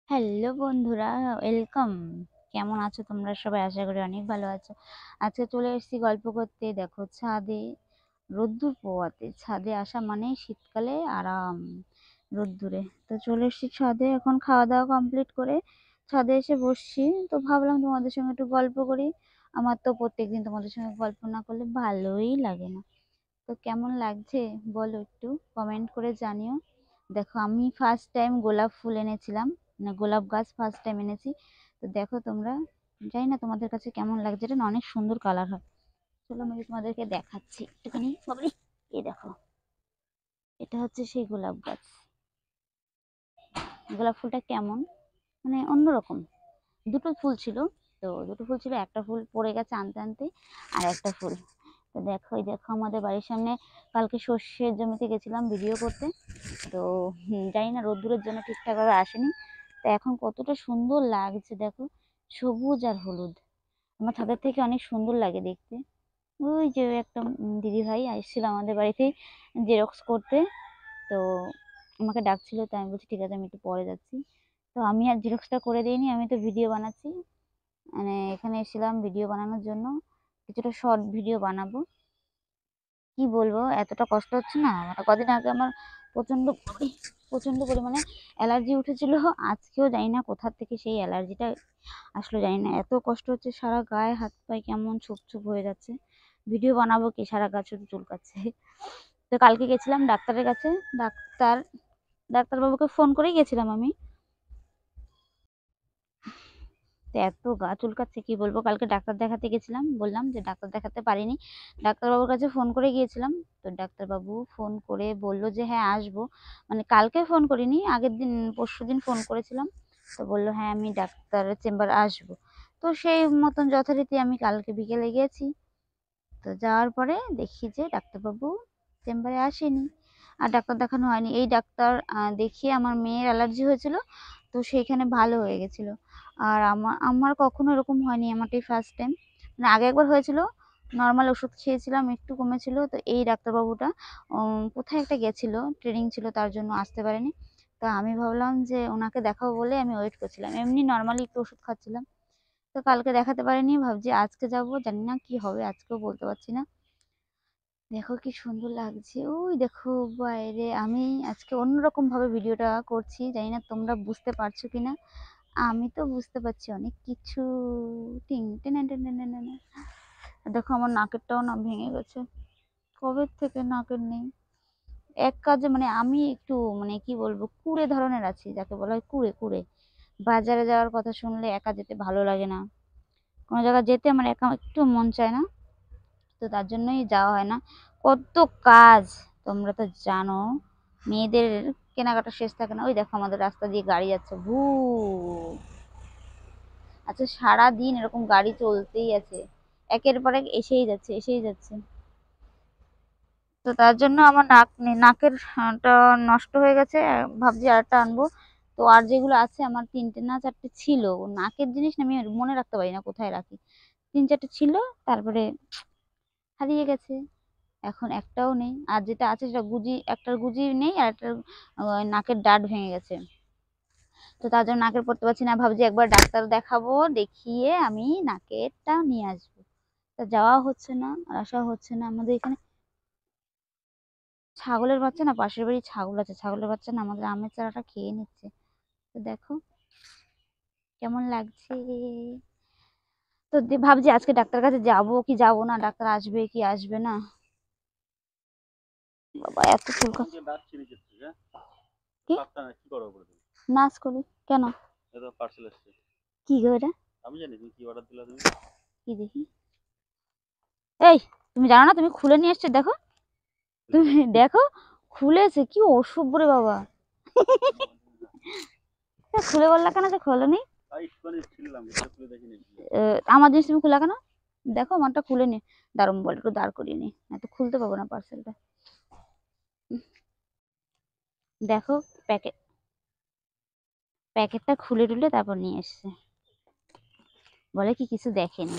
Hello বন্ধুরা, welcome. কেমন আছো তোমরা সবাই? আশা করি অনেক ভালো আছো। আজকে চলে এসেছি গল্প করতে। দেখো, ছাদে রোদ্দুর পোয়াতে। ছাদে আসা মানে শীতকালে আরাম রোদ্দুরে। তো চলে এসেছি ছাদে, এখন খাওয়া দাওয়া কমপ্লিট করে ছাদে এসে বসছি। তো ভাবলাম তোমাদের সঙ্গে একটু গল্প করি। আমার তো প্রত্যেকদিন তোমাদের সঙ্গে গল্প না করলে ভালোই লাগে না। তো কেমন লাগছে বলো, একটু কমেন্ট করে জানিও। দেখো, আমি ফার্স্ট টাইম গোলাপ ফুল এনেছিলাম, মানে গোলাপ গাছ ফার্স্ট টাইম এনেছি। তো দেখো তোমরা, জানি না তোমাদের কাছে কেমন লাগছে। এটা না অনেক সুন্দর কালার হয়। চলো আমি তোমাদেরকে দেখাচ্ছি একটুখানি। বাবারে, এই দেখো, এটা হচ্ছে সেই গোলাপ গাছ। গোলাপ ফুলটা কেমন, মানে অন্যরকম। দুটো ফুল ছিল। তো দুটো ফুল ছিল, একটা ফুল পড়ে গেছে আনতে আনতে, আর একটা ফুল। তো দেখো, এই দেখো আমাদের বাড়ির সামনে কালকে সর্ষের জমিতে গেছিলাম ভিডিও করতে। তো জানি না রোদ্দুরের জন্য ঠিকঠাকভাবে আসেনি। তো এখন কতটা সুন্দর লাগছে দেখো, সবুজ আর হলুদ। আমার ছাদের থেকে অনেক সুন্দর লাগে দেখতে। ওই যে একটা দিদি ভাই আসছিল আমাদের বাড়িতে জেরক্স করতে। তো আমাকে ডাকছিল, তো আমি বলছি ঠিক আছে, আমি একটু পরে যাচ্ছি। তো আমি আর জেরক্সটা করে দিইনি, আমি তো ভিডিও বানাচ্ছি। মানে এখানে এসেছিলাম ভিডিও বানানোর জন্য, কিছুটা শর্ট ভিডিও বানাবো। কি বলবো, এতটা কষ্ট হচ্ছে না। মানে কদিন আগে আমার প্রচন্ড প্রচন্ড পরিমাণে অ্যালার্জি উঠেছিল। আজকেও জানি না কোথা থেকে সেই অ্যালার্জিটা আসলো, জানি না। এত কষ্ট হচ্ছে, সারা গায়ে হাত পায়ে কেমন ছোপ ছোপ হয়ে যাচ্ছে। ভিডিও বানাবো কি, সারা গা শুধু চুলকাচ্ছে। তো কালকে গেছিলাম ডাক্তারের কাছে। ডাক্তার ডাক্তারবাবুকে ফোন করেই গেছিলাম আমি। তো এত গা চুলকাচ্ছে কি বলবো। কালকে ডাক্তার দেখাতে গেছিলাম, বললাম যে ডাক্তার দেখাতে পারিনি, ডাক্তারবাবুর কাছে ফোন করে গিয়েছিলাম। তো ডাক্তারবাবু ফোন করে বলল যে হ্যাঁ আসবো। মানে কালকে ফোন করিনি, আগের দিন পরশুদিন ফোন করেছিলাম। তো বললো হ্যাঁ আমি ডাক্তারের চেম্বারে আসবো। তো সেই মতন যথারীতি আমি কালকে বিকেলে গেছি। তো যাওয়ার পরে দেখি যে ডাক্তারবাবু চেম্বারে আসেনি, আর ডাক্তার দেখানো হয়নি। এই ডাক্তার দেখিয়ে আমার মেয়ের অ্যালার্জি হয়েছিল, তো সেইখানে ভালো হয়ে গেছিলো। আর আমার আমার কখনো এরকম হয়নি, আমারটাই ফার্স্ট টাইম। মানে আগে একবার হয়েছিল, নর্মাল ওষুধ খেয়েছিলাম, একটু কমেছিল। তো এই ডাক্তারবাবুটা কোথায় একটা গেছিলো, ট্রেনিং ছিল, তার জন্য আসতে পারেনি। তো আমি ভাবলাম যে ওনাকে দেখাবো বলে আমি ওয়েট করছিলাম, এমনি নর্মালি একটু ওষুধ খাচ্ছিলাম। তো কালকে দেখাতে পারিনি, ভাবছি আজকে যাব, জানি না কি হবে, আজকেও বলতে পারছি না। দেখো কি সুন্দর লাগছে, ওই দেখো বাইরে। আমি আজকে অন্যরকম ভাবে ভিডিওটা করছি, জানি না তোমরা বুঝতে পারছো কিনা। আমি তো বুঝতে পারছি অনেক কিছু। টিং টেনে টেনে টেনে টেনে। দেখো আমার নাকেরটাও না ভেঙে গেছে, কবে থেকে নাকের নেই। এক কাজে মানে আমি একটু মানে কি বলবো, কুড়ে ধরনের আছি, যাকে বলা হয় কুড়ে কুড়ে। বাজারে যাওয়ার কথা শুনলে একা যেতে ভালো লাগে না, কোনো জায়গায় যেতে আমার একা একটু মন চায় না। তো তার জন্যই যাওয়া হয় না। কত কাজ তোমরা তো জানো, মেয়েদের কেনাকাটা শেষ থাকে না। ওই দেখো আমাদের রাস্তা দিয়ে গাড়ি যাচ্ছে, ভু। আচ্ছা, সারাদিন এরকম গাড়ি চলতেই আছে, একের পর এক এসেই যাচ্ছে এসেই যাচ্ছে। তো তার জন্য আমার নাকের টা নষ্ট হয়ে গেছে, ভাবছি আরেকটা আনবো। তো আর যেগুলো আছে, আমার তিনটে না চারটে ছিল নাকের জিনিস না, আমি মনে রাখতে পারি না কোথায় রাখি। তিন চারটে ছিল, তারপরে হারিয়ে গেছে। এখন একটাও নেই, আর যেটা আছে সেটা গুজি, একটার গুজি নেই, আর একটার নাকের ডাট ভেঙে গেছে। তো তার জন্য নাকের পড়তে পারছি না, ভাবছি একবার ডাক্তার দেখাবো, দেখিয়ে আমি নাকেরটা নিয়ে আসবো। তা যাওয়া হচ্ছে না, আর আসা হচ্ছে না। আমাদের এখানে ছাগলের বাচ্চা না, পাশের বাড়ি ছাগল আছে, ছাগলের বাচ্চা না আমাদের আমের চারাটা খেয়ে নিচ্ছে। তো দেখো কেমন লাগছে। তো ভাবছি আজকে ডাক্তার কাছে যাবো কি যাবো না, ডাক্তার আসবে কি আসবে না। বাবা এত চুলকাচ্ছে। কি নাচ করি কেন? কি গো এটা? কি দেখি? এই, তুমি জানো না, তুমি খুলে নিয়ে এসছো, দেখো। তুমি দেখো, খুলেছে, কি অসভ্য রে বাবা। খুলে বললা কেন যে খোলেনি? আমার জিনিস তুমি খোলা কেন? দেখো আমারটা খুলে নি। দাঁড়ান, বল একটু দাঁড় করিয়ে নি, না তো খুলতে পাবো না পার্সেলটা। দেখো, প্যাকেট প্যাকেটটা খুলে টুলে তারপর নিয়ে এসছে, বলে কি কিছু দেখেনি।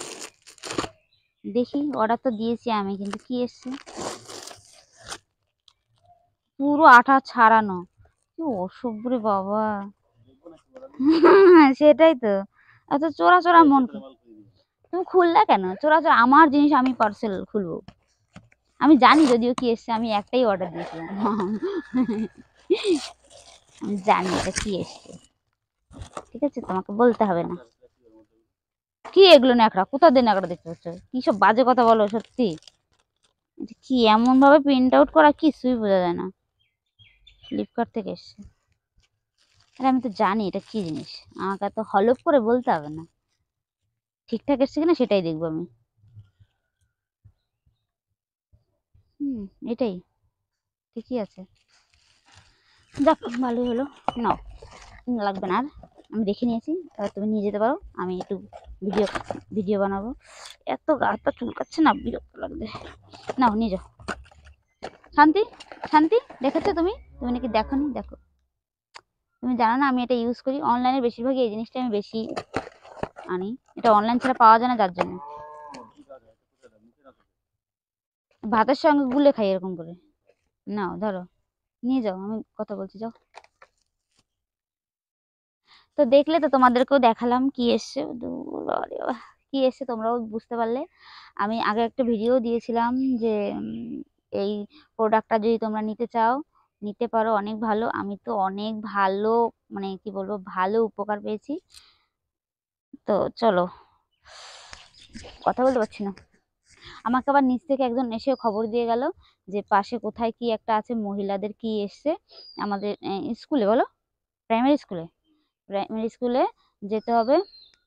দেখি, অর্ডার তো দিয়েছি আমি, কিন্তু কি এসছে, পুরো আঠা ছাড়ানো। কি অসভ্য রে বাবা। সেটাই তো, এত চোরা চোরা মন। তুমি খুললা কেন? চোরা চোরা আমার জিনিস আমি পার্সেল খুলবো? আমি জানি যদিও কি এসছে, আমি একটাই অর্ডার দিয়েছিলাম। আমি জানি এটা কি এসছে, ঠিক আছে, তোমাকে বলতে হবে না। কি এগুলো ন্যাকড়া? কোথা দিয়ে ন্যাকড়া দেখতে পাচ্ছ? কি সব বাজে কথা বলো সত্যি। এটা কি এমন ভাবে প্রিন্ট আউট করা, কিছুই বোঝা যায় না। ফ্লিপকার্ট থেকে এসছে। আরে আমি তো জানি এটা কি জিনিস, আমাকে এত হলপ করে বলতে হবে না। ঠিকঠাক এসছে কিনা সেটাই দেখবো আমি। হুম, এটাই ঠিকই আছে। যাক, ভালোই হলো। নাও, লাগবে না আর, আমি দেখে নিয়েছি। এবার তুমি নিয়ে যেতে পারো, আমি একটু ভিডিও ভিডিও বানাবো। এত গাটা চুলকাচ্ছে না, বিরক্ত লাগবে। নাও নিয়ে যাও। শান্তি, শান্তি, দেখেছো তুমি? তুমি নাকি দেখোনি? দেখো, তুমি জানো না আমি এটা ইউজ করি অনলাইনে, বেশিরভাগই এই জিনিসটা আমি বেশি আনি। এটা অনলাইন ছাড়া পাওয়া যায় না, যার জন্য ভাতের সঙ্গে গুলে খাই এরকম করে। নাও ধরো, নিয়ে যাও, আমি কথা বলছি, যাও। তো দেখলে তো, তোমাদেরকেও দেখালাম কি এসছে। দূর, আরে বাহ, কি এসছে তোমরাও বুঝতে পারলে। আমি আগে একটা ভিডিও দিয়েছিলাম যে এই প্রোডাক্টটা যদি তোমরা নিতে চাও নিতে পারো, অনেক ভালো। আমি তো অনেক ভালো, মানে কি বলবো, ভালো উপকার পেয়েছি। তো চলো, কথা বলতে পারছি না। আমাকে আবার নিচ থেকে একজন এসে খবর দিয়ে গেল যে পাশে কোথায় কি একটা আছে, মহিলাদের কি এসছে আমাদের স্কুলে, বলো, প্রাইমারি স্কুলে, প্রাইমারি স্কুলে যেতে হবে।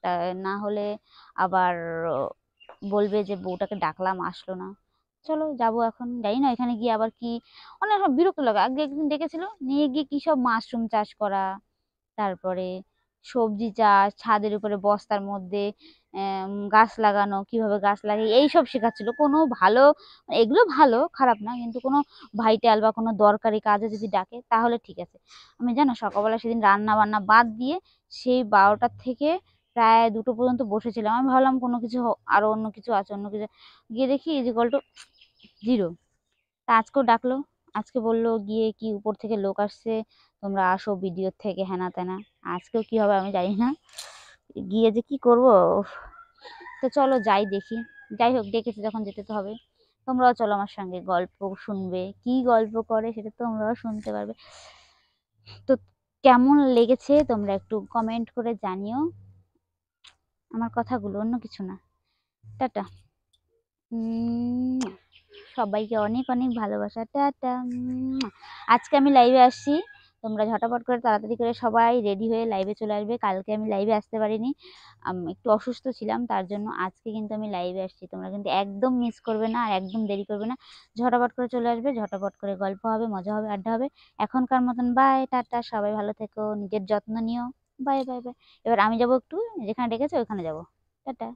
তা না হলে আবার বলবে যে বউটাকে ডাকলাম আসলো না। চলো যাবো, এখন জানি না এখানে গিয়ে আবার কি, অনেক সব বিরক্ত লাগে। আগে একদিন ডেকেছিল, নিয়ে গিয়ে কি সব মাশরুম চাষ করা, তারপরে সবজি চাষ, ছাদের উপরে বস্তার মধ্যে গাছ লাগানো, কিভাবে গাছ লাগে এইসব শেখাচ্ছিল। কোনো ভালো, এগুলো ভালো, খারাপ না, কিন্তু কোনো ভাইটাল বা কোনো দরকারি কাজে যদি ডাকে তাহলে ঠিক আছে। আমি জানো সকালবেলা সেদিন রান্না বান্না বাদ দিয়ে সেই 12টার থেকে প্রায় 2টো পর্যন্ত বসেছিলাম। আমি ভাবলাম কোনো কিছু আরো অন্য কিছু আছে, অন্য কিছু, গিয়ে দেখি ইজ ইকুয়াল টু 0। তা আজকেও ডাকলো, আজকে বললো গিয়ে কি উপর থেকে লোক আসছে, তোমরা আসো ভিডিওর থেকে, হেনা তেনা। আজকেও কি হবে আমি জানি না, গিয়ে যে কি করব। তো চলো যাই দেখি। যাই হোক, ডেকেছে যখন যেতে তো হবে। তোমরাও চলো আমার সঙ্গে, গল্প শুনবে, কি গল্প করে সেটা তোমরাও শুনতে পারবে। তো কেমন লেগেছে তোমরা একটু কমেন্ট করে জানিও আমার কথাগুলো, অন্য কিছু না। টাটা। সবাইকে অনেক অনেক ভালোবাসা, টাটা। আজকে আমি লাইভে আসছি, তোমরা ঝটাপট করে তাড়াতাড়ি করে সবাই রেডি হয়ে লাইভে চলে আসবে। কালকে আমি লাইভে আসতে পারিনি, একটু অসুস্থ ছিলাম, তার জন্য আজকে কিন্তু আমি লাইভে আসছি। তোমরা কিন্তু একদম মিস করবে না, আর একদম দেরি করবে না, ঝটাপট করে চলে আসবে। ঝটাপট করে গল্প হবে, মজা হবে, আড্ডা হবে। এখনকার মতন বাই, টাটা, সবাই ভালো থেকো, নিজের যত্ন নিও। Bye bye bye. এবার আমি যাবো একটু, যেখানে ডেকেছে ওখানে যাবো। টাটা।